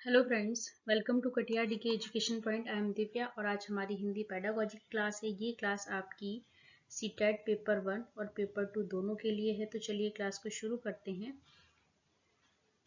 Hello friends, welcome to Katiya DK education point. I am Divya और आज हमारी हिंदी पेडागोजी क्लास है। ये क्लास आपकी सीटेट पेपर 1 और पेपर 2 दोनों के लिए है। तो चलिए क्लास को शुरू करते हैं।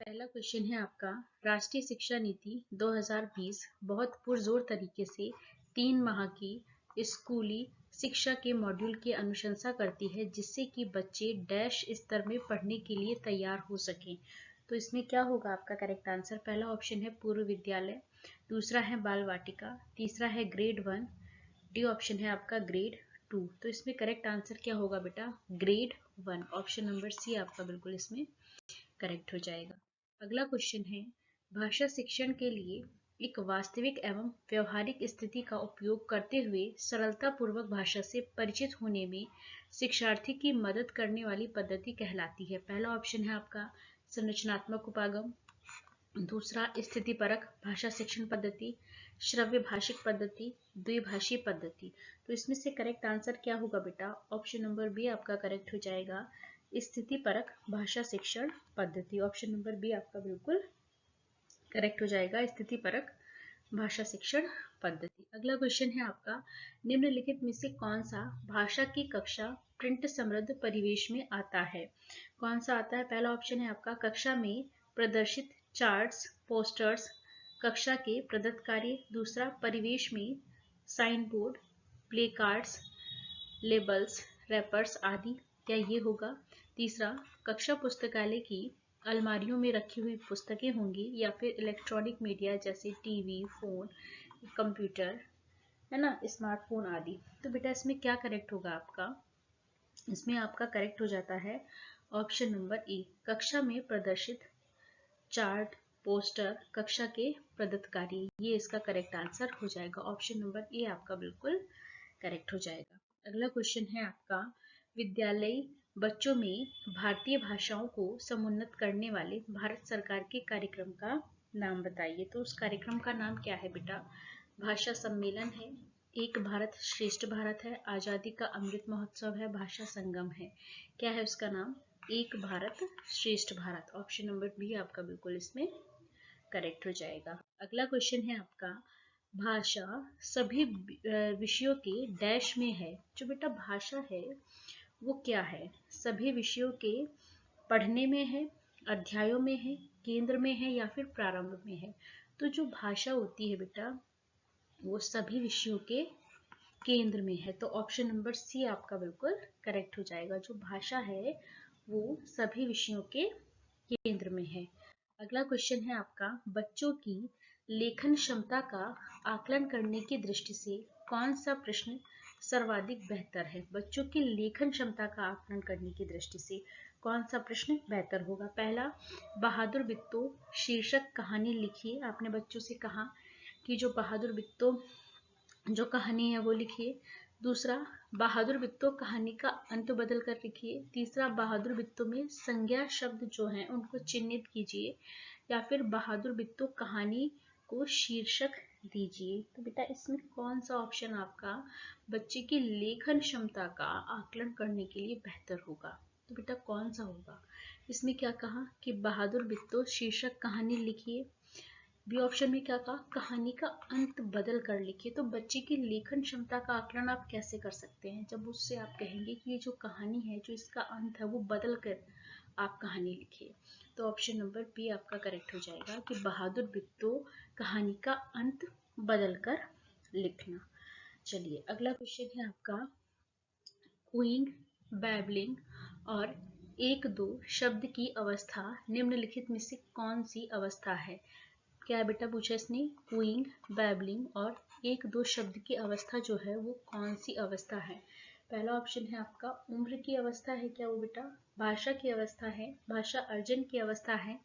पहला क्वेश्चन है आपका, राष्ट्रीय शिक्षा नीति 2020 बहुत पुरजोर तरीके से 3 माह की स्कूली शिक्षा के मॉड्यूल की अनुशंसा करती है, जिससे कि बच्चे डैश स्तर में पढ़ने के लिए तैयार हो सकें। तो इसमें क्या होगा आपका करेक्ट आंसर? पहला ऑप्शन है पूर्व विद्यालय, दूसरा है बाल वाटिका, तीसरा है ग्रेड 1, डी ऑप्शन है आपका ग्रेड 2। तो इसमें करेक्ट आंसर क्या होगा बेटा? ग्रेड 1। ऑप्शन नंबर सी आपका बिल्कुल इसमें करेक्ट हो जाएगा। अगला क्वेश्चन है, भाषा शिक्षण के लिए एक वास्तविक एवं व्यवहारिक स्थिति का उपयोग करते हुए सरलता पूर्वक भाषा से परिचित होने में शिक्षार्थी की मदद करने वाली पद्धति कहलाती है। पहला ऑप्शन है आपका संरचनात्मक उपागम, दूसरा स्थितिपरक भाषा शिक्षण पद्धति, श्रव्य भाषिक पद्धति, द्विभाषी पद्धति। तो इसमें से करेक्ट आंसर क्या होगा बेटा? ऑप्शन नंबर बी आपका करेक्ट हो जाएगा, स्थितिपरक भाषा शिक्षण पद्धति। ऑप्शन नंबर बी आपका बिल्कुल करेक्ट हो जाएगा, स्थितिपरक भाषा शिक्षण पद्धति। अगला क्वेश्चन है आपका, निम्नलिखित में से कौन सा भाषा की कक्षा प्रिंट समृद्ध परिवेश में आता है? कौन सा आता है? पहला ऑप्शन है आपका कक्षा में प्रदर्शित चार्ट्स, पोस्टर्स, कक्षा के प्रदत्त कार्य, दूसरा परिवेश में signboard, placards, labels, wrappers आदि, क्या ये होगा? तीसरा कक्षा पुस्तकालय की अलमारियों में रखी हुई पुस्तकें होंगी, या फिर इलेक्ट्रॉनिक मीडिया जैसे टीवी, फोन, कंप्यूटर, है ना, स्मार्टफोन आदि। तो बेटा इसमें क्या करेक्ट होगा आपका? इसमें आपका करेक्ट हो जाता है ऑप्शन नंबर ए, कक्षा में प्रदर्शित चार्ट, पोस्टर, कक्षा के प्रदत्त कार्य, ये इसका करेक्ट आंसर हो जाएगा। ऑप्शन नंबर ए आपका बिल्कुल करेक्ट हो जाएगा। अगला क्वेश्चन है आपका, विद्यालयी बच्चों में भारतीय भाषाओं को समुन्नत करने वाले भारत सरकार के कार्यक्रम का नाम बताइए। तो उस कार्यक्रम का नाम क्या है बेटा? भाषा सम्मेलन है, एक भारत श्रेष्ठ भारत है, आजादी का अमृत महोत्सव है, भाषा संगम है। क्या है उसका नाम? एक भारत श्रेष्ठ भारत। ऑप्शन नंबर बी आपका बिल्कुल इसमें करेक्ट हो जाएगा। अगला क्वेश्चन है आपका, भाषा सभी विषयों के डैश में है। जो बेटा भाषा है वो क्या है? सभी विषयों के पढ़ने में है, अध्यायों में है, केंद्र में है, या फिर प्रारंभ में है। तो जो भाषा होती है बेटा वो सभी विषयों के केंद्र में है। तो ऑप्शन नंबर सी आपका बिल्कुल करेक्ट हो जाएगा, जो भाषा है वो सभी विषयों के केंद्र में है। अगला क्वेश्चन है आपका, बच्चों की लेखन क्षमता का आकलन करने की दृष्टि से कौन सा प्रश्न सर्वाधिक बेहतर है? बच्चों की लेखन क्षमता का आकलन करने की दृष्टि से कौन सा प्रश्न बेहतर होगा? पहला, बहादुर बित्तो शीर्षक कहानी लिखिए। आपने बच्चों से कहा कि जो बहादुर बित्तो जो कहानी है वो लिखिए। दूसरा, बहादुर बित्तो कहानी का अंत बदल कर लिखिए। तीसरा, बहादुर बित्तो में संज्ञा शब्द जो हैं उनको चिन्हित कीजिए, या फिर बहादुर बित्तो कहानी को शीर्षक दीजिए। तो बेटा इसमें कौन सा ऑप्शन आपका बच्चे की लेखन क्षमता का आकलन करने के लिए बेहतर होगा? तो बेटा कौन सा होगा? इसमें क्या कहा कि बहादुर बित्तो शीर्षक कहानी लिखिए। बी ऑप्शन में क्या कहा? कहानी का अंत बदल कर लिखिए। तो बच्चे की लेखन क्षमता का आकलन आप कैसे कर सकते हैं? जब उससे आप कहेंगे कि ये जो कहानी है, जो इसका अंत है, वो बदल कर आप कहानी लिखिए। तो ऑप्शन नंबर बी आपका करेक्ट हो जाएगा कि बहादुर बित्तो कहानी का अंत बदल कर लिखना। चलिए अगला क्वेश्चन है आपका, क्विंग, बैबलिंग और एक दो शब्द की अवस्था निम्नलिखित में से कौन सी अवस्था है? क्या बेटा पूछा इसने? क्विंग, बैबलिंग और एक दो शब्द की अवस्था जो है वो कौन सी अवस्था है? पहला ऑप्शन है आपका उम्र की अवस्था है। क्या वो बेटा? भाषा की अवस्था है, भाषा अर्जन की अवस्था है,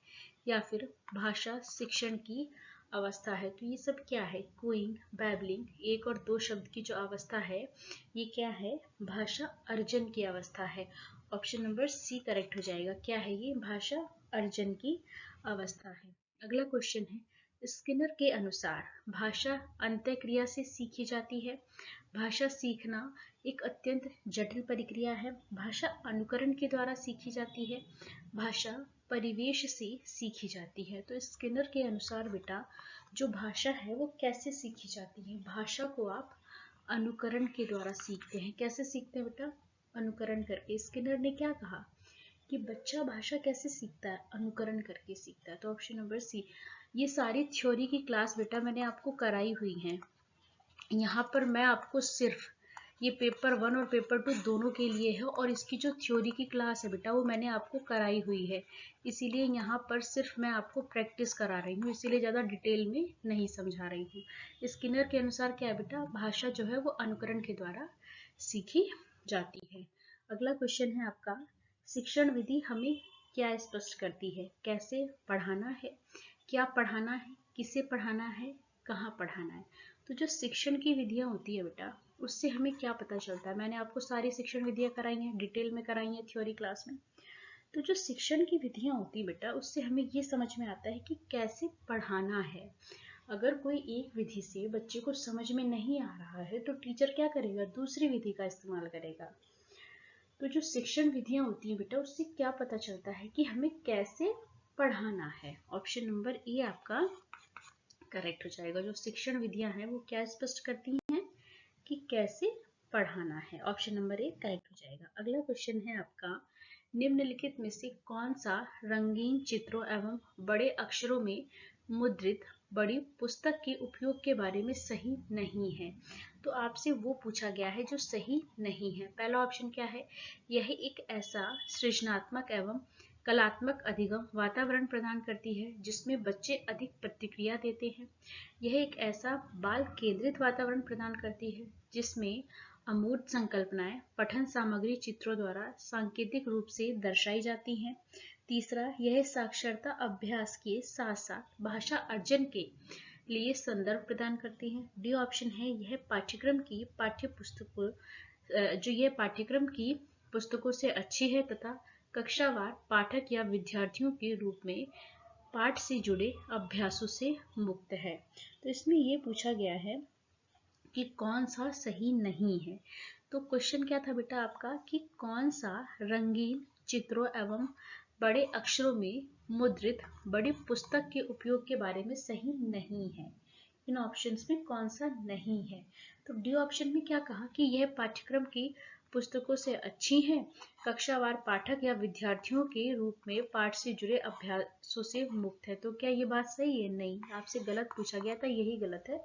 या फिर भाषा शिक्षण की अवस्था है? तो ये सब क्या है? क्विंग, बैबलिंग, एक और दो शब्द की जो अवस्था है ये क्या है? भाषा अर्जन की अवस्था है। ऑप्शन नंबर सी करेक्ट हो जाएगा। क्या है ये? भाषा अर्जन की अवस्था है। अगला क्वेश्चन है, स्किनर के अनुसार भाषा अंतःक्रिया से सीखी जाती है। भाषा सीखना एक अत्यंत जटिल प्रक्रिया है। भाषा अनुकरण के द्वारा सीखी जाती है। भाषा परिवेश से सीखी जाती है। तो स्किनर के अनुसार बेटा जो भाषा है वो कैसे सीखी जाती है? भाषा को आप अनुकरण के द्वारा सीखते हैं। कैसे सीखते हैं बेटा? अनुकरण करके। स्किनर ने क्या कहा कि बच्चा भाषा कैसे सीखता है? अनुकरण करके सीखता है। तो ऑप्शन नंबर सी। ये सारी थ्योरी की क्लास बेटा मैंने आपको कराई हुई है। यहाँ पर मैं आपको सिर्फ ये पेपर 1 और पेपर 2 दोनों के लिए है, और इसकी जो थ्योरी की क्लास है बेटा वो मैंने आपको कराई हुई है। इसीलिए यहाँ पर सिर्फ मैं आपको प्रैक्टिस करा रही हूँ, इसीलिए ज़्यादा डिटेल में नहीं समझा रही हूँ। स्किनर के अनुसार क्या है बेटा? भाषा जो है वो अनुकरण के द्वारा सीखी जाती है। अगला क्वेश्चन है आपका, शिक्षण विधि हमें क्या स्पष्ट करती है? कैसे पढ़ाना है, क्या पढ़ाना है, किसे पढ़ाना है, कहाँ पढ़ाना है? तो जो शिक्षण की विधियां होती है बेटा उससे हमें क्या पता चलता है? मैंने आपको सारी शिक्षण विधियां कराई हैं, डिटेल में कराई हैं थ्योरी क्लास में। तो जो शिक्षण की विधियां होती है बेटा उससे हमें ये समझ में आता है कि कैसे पढ़ाना है। अगर कोई एक विधि से बच्चे को समझ में नहीं आ रहा है तो टीचर क्या करेगा? दूसरी विधि का इस्तेमाल करेगा। तो जो शिक्षण विधियां होती है बेटा उससे क्या पता चलता है कि हमें कैसे पढ़ाना है? ऑप्शन नंबर ए आपका करेक्ट हो जाएगा। जो शिक्षण विधियां हैं वो क्या स्पष्ट करती हैं कि कैसे पढ़ाना है। ऑप्शन नंबर ए करेक्ट हो जाएगा। अगला क्वेश्चन है आपका, निम्नलिखित में से कौन सा रंगीन चित्रों एवं बड़े अक्षरों में मुद्रित बड़ी पुस्तक के उपयोग के बारे में सही नहीं है? तो आपसे वो पूछा गया है जो सही नहीं है। पहला ऑप्शन क्या है? यह एक ऐसा सृजनात्मक एवं कलात्मक अधिगम वातावरण प्रदान करती है जिसमें बच्चे अधिक प्रतिक्रिया देते हैं। यह एक ऐसा बाल केंद्रित वातावरण प्रदान करती है जिसमें अमूर्त संकल्पनाएं पठन सामग्री चित्रों द्वारा सांकेतिक रूप से दर्शाई जाती हैं। तीसरा, यह साक्षरता अभ्यास के साथ साथ भाषा अर्जन के लिए संदर्भ प्रदान करती है। डी ऑप्शन है, यह पाठ्यक्रम की पाठ्य पुस्तकों जो यह पाठ्यक्रम की पुस्तकों से अच्छी है तथा कक्षावार पाठक या विद्यार्थियों के रूप में पाठ से जुड़े अभ्यासों से मुक्त है। तो इसमें ये पूछा गया है कि कौन सा सही नहीं है। तो क्वेश्चन क्या था बेटा आपका कि कौन सा रंगीन चित्रों एवं बड़े अक्षरों में मुद्रित बड़ी पुस्तक के उपयोग के बारे में सही नहीं है? इन ऑप्शंस में कौन सा नहीं है? तो डी ऑप्शन में क्या कहा कि यह पाठ्यक्रम की पुस्तकों से अच्छी है, कक्षावार पाठक या विद्यार्थियों के रूप में पाठ से जुड़े अभ्यासों से मुक्त है। तो क्या ये बात सही है? नहीं, आपसे गलत पूछा गया था, यही गलत है,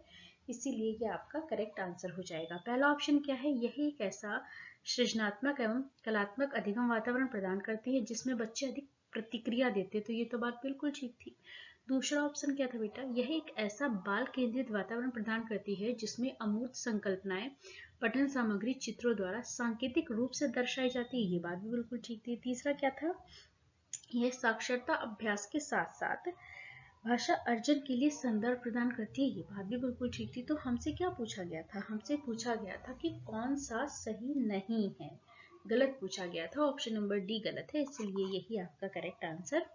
इसीलिए ये आपका करेक्ट आंसर हो जाएगा। पहला ऑप्शन क्या है? यह एक ऐसा सृजनात्मक एवं कलात्मक अधिगम वातावरण प्रदान करती है जिसमें बच्चे अधिक प्रतिक्रिया देते। तो ये तो बात बिल्कुल ठीक थी। दूसरा ऑप्शन क्या था बेटा? यह एक ऐसा बाल केंद्रित वातावरण प्रदान करती है जिसमें अमूर्त संकल्पनाएं पठन सामग्री चित्रों द्वारा सांकेतिक रूप से दर्शाई जाती है। ये बात भी बिल्कुल ठीक थी। तीसरा क्या था? यह साक्षरता अभ्यास के साथ साथ भाषा अर्जन के लिए संदर्भ प्रदान करती है। ये बात भी बिल्कुल ठीक थी। तो हमसे क्या पूछा गया था? हमसे पूछा गया था कि कौन सा सही नहीं है। गलत पूछा गया था, ऑप्शन नंबर डी गलत है, इसलिए यही आपका करेक्ट आंसर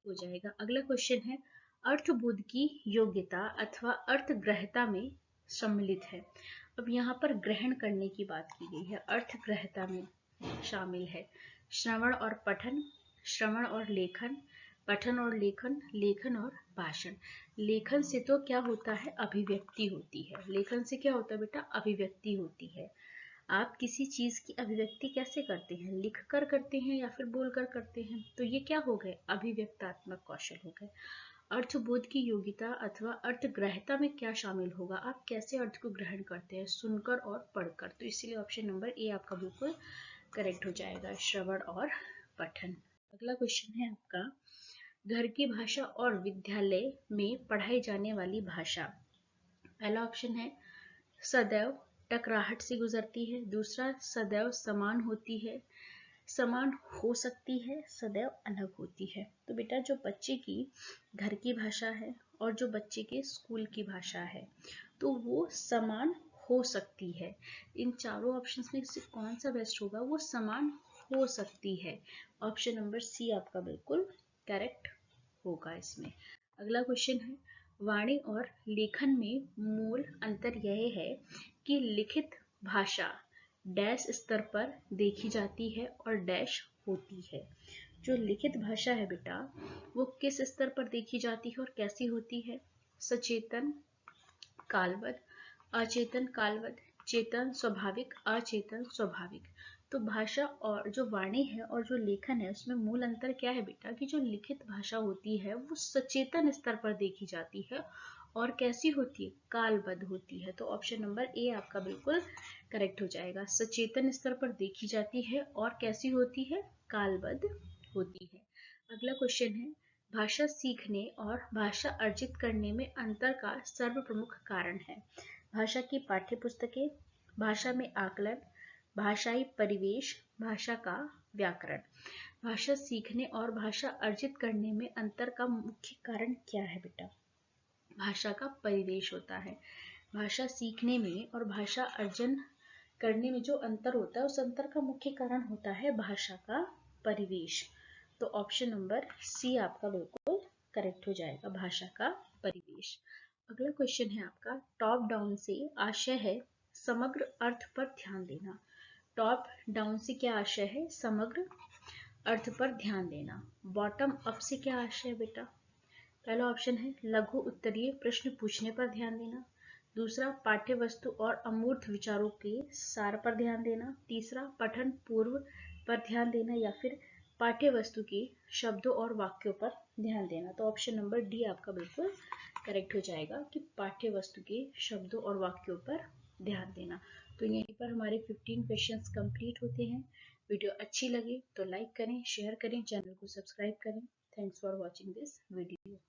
हो जाएगा। अगला क्वेश्चन है, अर्थबोध की योग्यता अथवा अर्थग्रहता में सम्मिलित है। अब यहाँ पर ग्रहण करने की बात की गई है, अर्थग्रहता में शामिल है श्रवण और पठन, श्रवण और लेखन, पठन और लेखन, लेखन और भाषण। लेखन से तो क्या होता है? अभिव्यक्ति होती है। लेखन से क्या होता है बेटा? अभिव्यक्ति होती है। आप किसी चीज की अभिव्यक्ति कैसे करते हैं? लिखकर करते हैं या फिर बोलकर करते हैं? तो ये क्या हो गए? अभिव्यक्तात्मक कौशल हो गए। अर्थबोध की योग्यता अथवा अर्थग्रहता में क्या शामिल होगा? आप कैसे अर्थ को ग्रहण करते हैं? सुनकर और पढ़कर। तो इसीलिए ऑप्शन नंबर ए आपका बिल्कुल करेक्ट हो जाएगा, श्रवण और पठन। अगला क्वेश्चन है आपका, घर की भाषा और विद्यालय में पढ़ाई जाने वाली भाषा। पहला ऑप्शन है सदैव टकराहट से गुजरती है। दूसरा, सदैव समान होती है, समान हो सकती है, सदैव अलग होती है। तो बेटा जो बच्चे की घर की भाषा है और जो बच्चे के स्कूल की भाषा है तो वो समान हो सकती है। इन चारों ऑप्शंस में से कौन सा बेस्ट होगा? वो समान हो सकती है। ऑप्शन नंबर सी आपका बिल्कुल करेक्ट होगा इसमें। अगला क्वेश्चन है, वाणी और लेखन में मूल अंतर यह है कि लिखित भाषा डैश स्तर पर देखी जाती है और डैश होती है। जो लिखित भाषा है बेटा वो किस स्तर पर देखी जाती है और कैसी होती है? सचेतन, कालबद्ध, अचेतन कालबद्ध, चेतन स्वाभाविक, अचेतन स्वाभाविक। तो भाषा और जो वाणी है और जो लेखन है उसमें मूल अंतर क्या है बेटा कि जो लिखित भाषा होती है वो सचेतन स्तर पर देखी जाती है और कैसी होती है? कालबद्ध होती है। तो ऑप्शन नंबर ए आपका बिल्कुल करेक्ट हो जाएगा। सचेतन स्तर पर देखी जाती है और कैसी होती है? कालबद्ध होती है। अगला क्वेश्चन है, भाषा सीखने और भाषा अर्जित करने में अंतर का सर्वप्रमुख कारण है। भाषा की पाठ्य पुस्तकें, भाषा में आकलन, भाषाई परिवेश, भाषा का व्याकरण। भाषा सीखने और भाषा अर्जित करने में अंतर का मुख्य कारण क्या है बेटा? भाषा का परिवेश होता है। भाषा सीखने में और भाषा अर्जन करने में जो अंतर होता है उस अंतर का मुख्य कारण होता है भाषा का परिवेश। तो ऑप्शन नंबर सी आपका बिल्कुल करेक्ट हो जाएगा, भाषा का परिवेश। अगला क्वेश्चन है आपका, टॉप डाउन से आशय है समग्र अर्थ पर ध्यान देना। टॉप डाउन से क्या आशय है? समग्र अर्थ पर ध्यान देना। बॉटम अप से क्या आशय है बेटा? पहला ऑप्शन है लघु उत्तरीय प्रश्न पूछने पर ध्यान देना। दूसरा पाठ्य वस्तु और अमूर्त विचारों के सार पर ध्यान देना। तीसरा पठन पूर्व पर ध्यान देना, या फिर पाठ्य वस्तु के शब्दों और वाक्यों पर ध्यान देना। तो ऑप्शन नंबर डी आपका बिल्कुल करेक्ट हो जाएगा कि पाठ्य वस्तु के शब्दों और वाक्यों पर ध्यान देना। तो यहीं पर हमारे 15 क्वेश्चंस कंप्लीट होते हैं। वीडियो अच्छी लगे तो लाइक करें, शेयर करें, चैनल को सब्सक्राइब करें। Thanks for watching this video.